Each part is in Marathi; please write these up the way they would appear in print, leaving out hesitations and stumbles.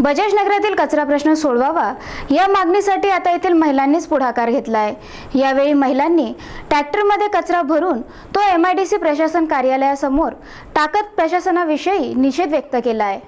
बजाज नगरातील कचरा प्रश्न सोडवावा या मागणीसाठी आता येथील महिलांनीच पुढाकार घेतलाय। यावेळी महिलांनी ट्रॅक्टरमध्ये कचरा भरून तो MIDC प्रशासन कार्यालयासमोर टाकत प्रशासनाविषयी निषेध व्यक्त केलाय।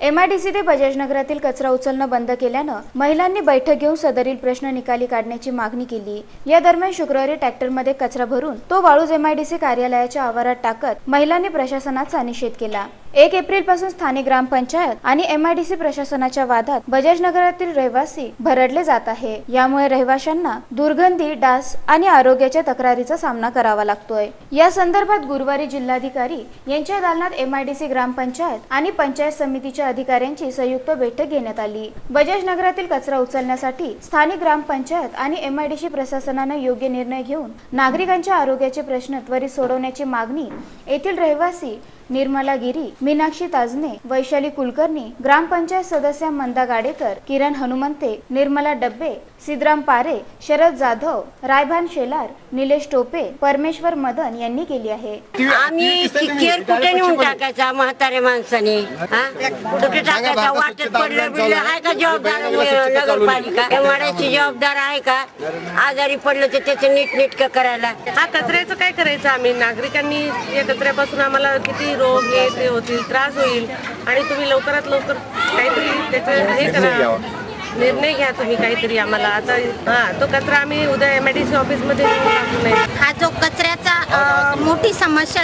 MIDC ते बजाज नगरातील कचरा उचलणं बंद केल्यानं महिलांनी बैठक घेऊन सदरील प्रश्न निकाली काढण्याची मागणी केली। या दरम्यान शुक्रवारी ट्रॅक्टरमध्ये कचरा भरून तो वाळूज MIDC कार्यालयाच्या आवारात टाकत महिलांनी प्रशासनाचा निषेध केला। 1 एप्रिल पासून स्थानिक ग्रामपंचायत आणि MIDC प्रशासनाच्या वादात बजाज नगरातील रहिवासी भरडले जात आहे। यामुळे रहिवाशांना दुर्गंधी, डास आणि आरोग्याच्या तक्रारीचा सामना करावा लागतोय। या संदर्भात गुरुवारी जिल्हाधिकारी यांच्या दालनात MIDC ग्रामपंचायत आणि पंचायत समितीच्या अधिकाऱ्यांची संयुक्त बैठक घेण्यात आली। बजाज नगरातील कचरा उचलण्यासाठी स्थानिक ग्रामपंचायत आणि MIDC प्रशासनाने योग्य निर्णय घेऊन नागरिकांच्या आरोग्याचे प्रश्न त्वरित सोडवण्याची मागणी येथील रहिवासी निर्मला गिरी, मीनाक्षी ताजने, वैशाली कुलकर्णी, ग्रामपंचायत सदस्य मंदा गाडेकर, किरण हनुमंते, निर्मला डब्बे, सिद्धराम पारे, शरद जाधव, रायभान शेलार, निलेश टोपे, परमेश्वर मदन यांनी केली आहे। आम्ही केर कुठे नेऊन टाकायचा म्हातारे माणसाने, कुठे टाकायचा? वाटत पडलं बिडलं आहे का जबाबदार नगरपालिका? वाड्याची जबाबदार आहे का? आजारी पडलं तर त्याचं नीटनेटकं करायला। हा कचऱ्याचं काय करायचं? आम्ही नागरिकांनी या कचऱ्यापासून आम्हाला किती रोग हे ते होतील, त्रास होईल आणि तुम्ही लवकरात लवकर काहीतरी त्याचं हे करा, निर्णय घ्या तुम्ही काहीतरी आम्हाला। आता तो कचरा आम्ही उद्या MIDC ऑफिस मध्ये हा जो कचऱ्याचा मोठी समस्या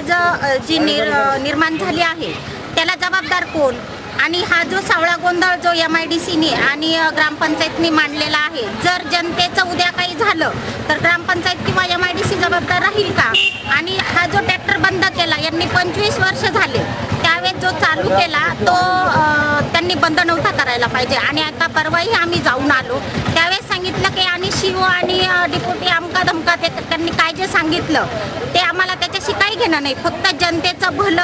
जी निर्माण झाली आहे त्याला जबाबदार कोण? आणि हा जो सावळा गोंधळ जो MIDCने आणि ग्रामपंचायतने मांडलेला आहे, जर जनतेचं उद्या काही झालं तर ग्रामपंचायत किंवा MIDC जबाबदार राहील का? आणि हा जो ट्रॅक्टर बंद केला यांनी 25 वर्ष झाले, त्यावेळेस जो चालू केला तो त्यांनी बंद नव्हता करायला पाहिजे। आणि आता परवाही आम्ही जाऊन आलो, त्यावेळेस सांगितलं की आणि शिव आणि डिप्युटी अमका धमका त्यांनी काय जे सांगितलं ते आम्हाला त्याच्याशी काही घेणं नाही, फक्त जनतेचं भलं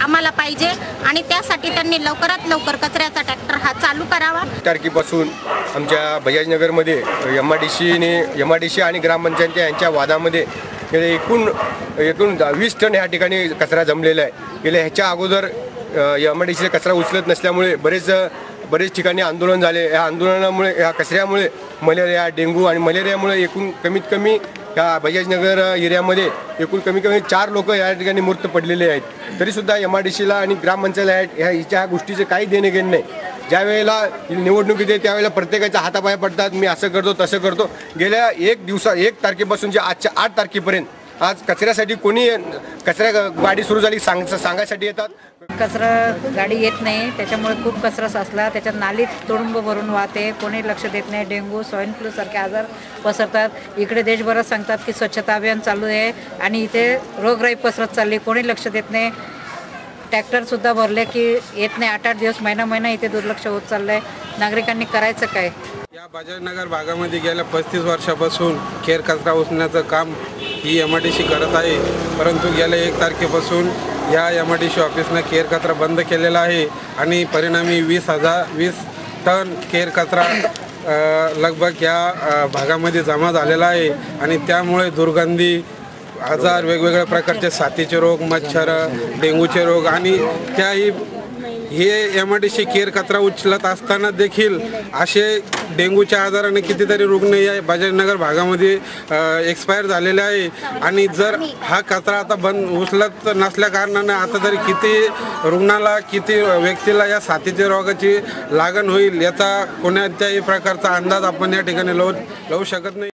आम्हाला पाहिजे आणि त्यासाठी त्यांनी लवकरात लवकर कचऱ्याचा ट्रॅक्टर हा चालू करावा। तारखेपासून आमच्या बजाज नगरमध्ये MIDC आणि ग्रामपंचायत यांच्या वादामध्ये एकूण 20 टन या ठिकाणी कचरा जमलेला आहे। गेल्या ह्याच्या अगोदर MIDC कचरा उचलत नसल्यामुळे बरेच ठिकाणी आंदोलन झाले। या आंदोलनामुळे, या कचऱ्यामुळे मलेरिया, डेंग्यू आणि मलेरियामुळे एकूण कमीत कमी या बजाज नगर एरियामध्ये एकूण कमीत कमी 4 लोक या ठिकाणी मृत पडलेले आहेत। तरीसुद्धा MIDCला आणि ग्रामपंचायत ह्या गोष्टीचे काही देणे घेणे नाही। ज्या वेळेला निवडणूक येते त्यावेळेला प्रत्येकाच्या हातापाया पडतात, मी असं करतो तसं करतो। गेल्या 1 तारखेपासून जे आजच्या 8 तारखेपर्यंत आज कचऱ्यासाठी कोणी कचरा गाडी सुरू झाली सांगायसाठी येतात। कचरा गाडी येत नाही, त्याच्यामुळे खूप कचरा साचला, त्याच्यात नालीत तुडुंब भरून वाहते, कोणी लक्ष देत नाही। डेंग्यू, स्वाईन फ्लू सारखे आजार पसरतात। इकडे देशभरात सांगतात की स्वच्छता अभियान चालू आहे आणि इथे रोगराई पसरत चालली, कोणी लक्ष देत नाही। ट्रॅक्टरसुद्धा भरले की येत नाही, 8-8 दिवस, महिना इथे दुर्लक्ष होत चाललं आहे। नागरिकांनी करायचं काय? या बजाज नगर भागामध्ये गेल्या 35 वर्षापासून केर कचरा उचलण्याचं काम ही MIDC करत आहे, परंतु गेल्या 1 तारखेपासून या MIDC ऑफिसनं केर कचरा बंद केलेला आहे आणि परिणामी 20 टन केर कचरा लगभग या भागामध्ये जमा झालेला आहे आणि त्यामुळे दुर्गंधी, आजार, वेगवेगळ्या प्रकारचे साथीचे रोग, मच्छर, डेंग्यूचे रोग आणि त्याही हे MIDC केर कचरा उचलत असताना देखील असे डेंग्यूच्या आजाराने कितीतरी रुग्ण या बजाज नगर भागामध्ये एक्सपायर झालेले आहे। आणि जर हा कचरा आता उचलत नसल्या कारणाने आता तरी किती रुग्णाला, किती व्यक्तीला या साथीच्या रोगाची लागण होईल याचा कोणत्याही प्रकारचा अंदाज आपण या ठिकाणी लावू शकत नाही।